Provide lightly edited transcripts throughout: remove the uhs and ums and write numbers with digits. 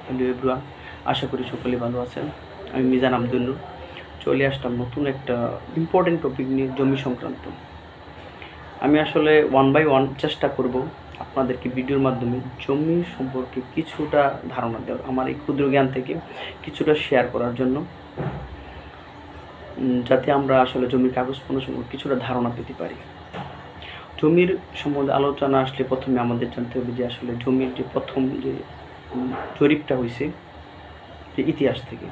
Hello everyone, আশা করি সকলে ভালো আছেন। আমি মিজান আব্দুল্লুর চলে আসলাম নতুন একটা ইম্পর্টেন্ট টপিক নিয়ে, জমি সংক্রান্ত। আমি আসলে ওয়ান বাই ওয়ান চেষ্টা করব আপনাদেরকে ভিডিওর মাধ্যমে জমি সম্পর্কে কিছুটা ধারণা দেওয়ার, আমার এই ক্ষুদ্র জ্ঞান থেকে কিছুটা শেয়ার করার জন্য, যাতে আমরা আসলে জমির কাগজপত্র সম্পর্কে কিছুটা ধারণা পেতে পারি। জমির সম্বন্ধে আলোচনা আসলে প্রথমে আমাদের জানতে হবে যে আসলে জমির যে প্রথম যে জরিপটা হয়েছে যে ইতিহাস থেকে।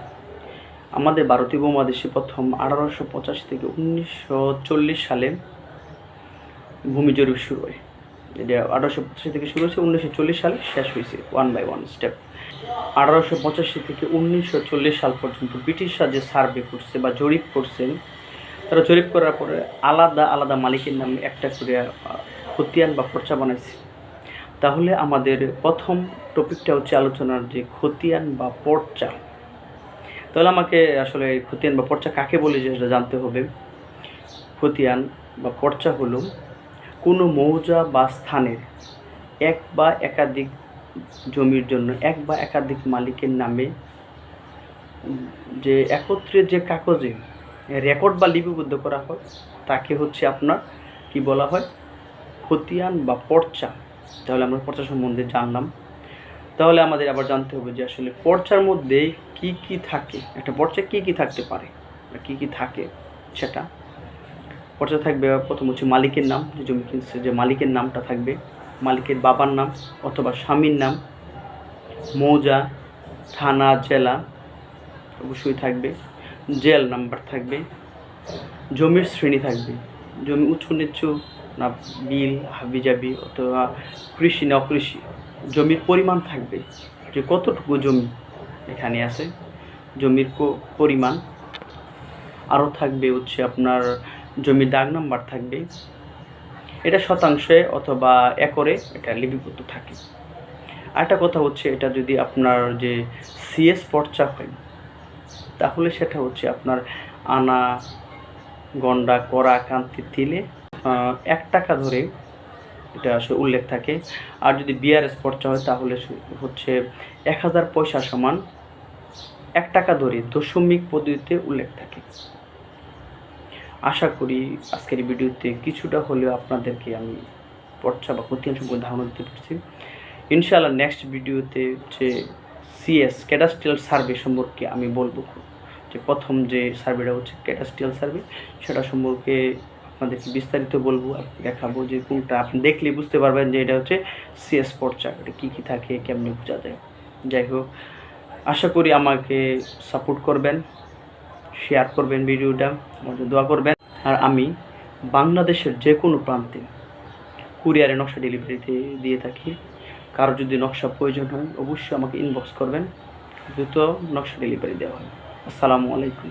আমাদের ভারতীয় উপমহাদেশে প্রথম 1885 থেকে 1940 সালে ভূমি জরিপ শুরু হয়। এটা 1885 থেকে শুরু হয়েছে, 1940 সালে শেষ হয়েছে, ওয়ান বাই ওয়ান স্টেপ। 1885 থেকে 1940 সাল পর্যন্ত ব্রিটিশরা যে সার্ভে করছে বা জরিপ করছেন, তারা জরিপ করার পরে আলাদা আলাদা মালিকের নামে একটা করে খতিয়ান বা পর্চা বানাইছে। তাহলে আমাদের প্রথম টপিকটা হচ্ছে আলোচনার যে খতিয়ান বা পর্চা। তাহলে আমাকে আসলে খতিয়ান বা পর্চা কাকে বলে সেটা জানতে হবে। খতিয়ান বা পর্চা হলো কোনো মৌজা বা স্থানের এক বা একাধিক জমির জন্য এক বা একাধিক মালিকের নামে যে একত্রে যে কাগজে রেকর্ড বা লিপিবদ্ধ করা হয় তাকে হচ্ছে আপনার কি বলা হয়, খতিয়ান বা পর্চা। তাহলে আমরা পর্চা সম্বন্ধে জানলাম। তাহলে আমাদের আবার জানতে হবে যে আসলে পর্চার মধ্যে কি কি থাকে, একটা পর্চা কি কি থাকতে পারে বা কী কী থাকে সেটা। পর্চা থাকবে প্রথম হচ্ছে মালিকের নাম, যে জমি কিনছে যে মালিকের নামটা থাকবে, মালিকের বাবার নাম অথবা স্বামীর নাম, মৌজা, থানা, জেলা অবশ্যই থাকবে, জেল নাম্বার থাকবে, জমির শ্রেণী থাকবে, জমি উঁচু নিচু না বিল হাবিজাবি অথবা কৃষি না অকৃষি, জমির পরিমাণ থাকবে যে কতটুকু জমি এখানে আছে, জমির পরিমাণ। আরও থাকবে হচ্ছে আপনার জমির দাগ নাম্বার থাকবে, এটা শতাংশে অথবা একরে এটা লিপিবদ্ধ থাকে। আরেকটা কথা হচ্ছে, এটা যদি আপনার যে সিএস পর্চা হয় তাহলে সেটা হচ্ছে আপনার আনা গন্ডা করা কান্তি তিলে 1 টাকা ধরে এটা আসলে উল্লেখ থাকে। আর যদি বিআরএস পর্চা হয় তাহলে হচ্ছে 1000 পয়সা সমান 1 টাকা ধরে দশমিক পদ্ধতিতে উল্লেখ থাকে। আশা করি আজকের এই ভিডিওতে কিছুটা হলেও আপনাদেরকে আমি পর্চা বা খতিয়ান সম্পর্কে ধারণা দিতে পারছি। ইনশাআল্লাহ নেক্সট ভিডিওতে হচ্ছে সিএস ক্যাডাস্ট্রিয়াল সার্ভে সম্পর্কে আমি বলবো, যে প্রথম যে সার্ভেটা হচ্ছে ক্যাডাস্ট্রিয়াল সার্ভে, সেটা সম্পর্কে আপনাদেরকে বিস্তারিত বলবো, দেখাবো যে কোনটা আপনি দেখলে বুঝতে পারবেন যে এটা হচ্ছে সিএস পর্চা, এটা কী কী থাকে কেমনি বোঝা যায়। যাই হোক, আশা করি আমাকে সাপোর্ট করবেন, শেয়ার করবেন ভিডিওটা, আমাদের দোয়া করবেন। আর আমি বাংলাদেশের যে কোনো প্রান্তে কুরিয়ারে নকশা ডেলিভারিতে দিয়ে থাকি। কারো যদি নকশা প্রয়োজন হয় অবশ্যই আমাকে ইনবক্স করবেন, দ্রুত নকশা ডেলিভারি দেওয়া হয়। আসসালামু আলাইকুম।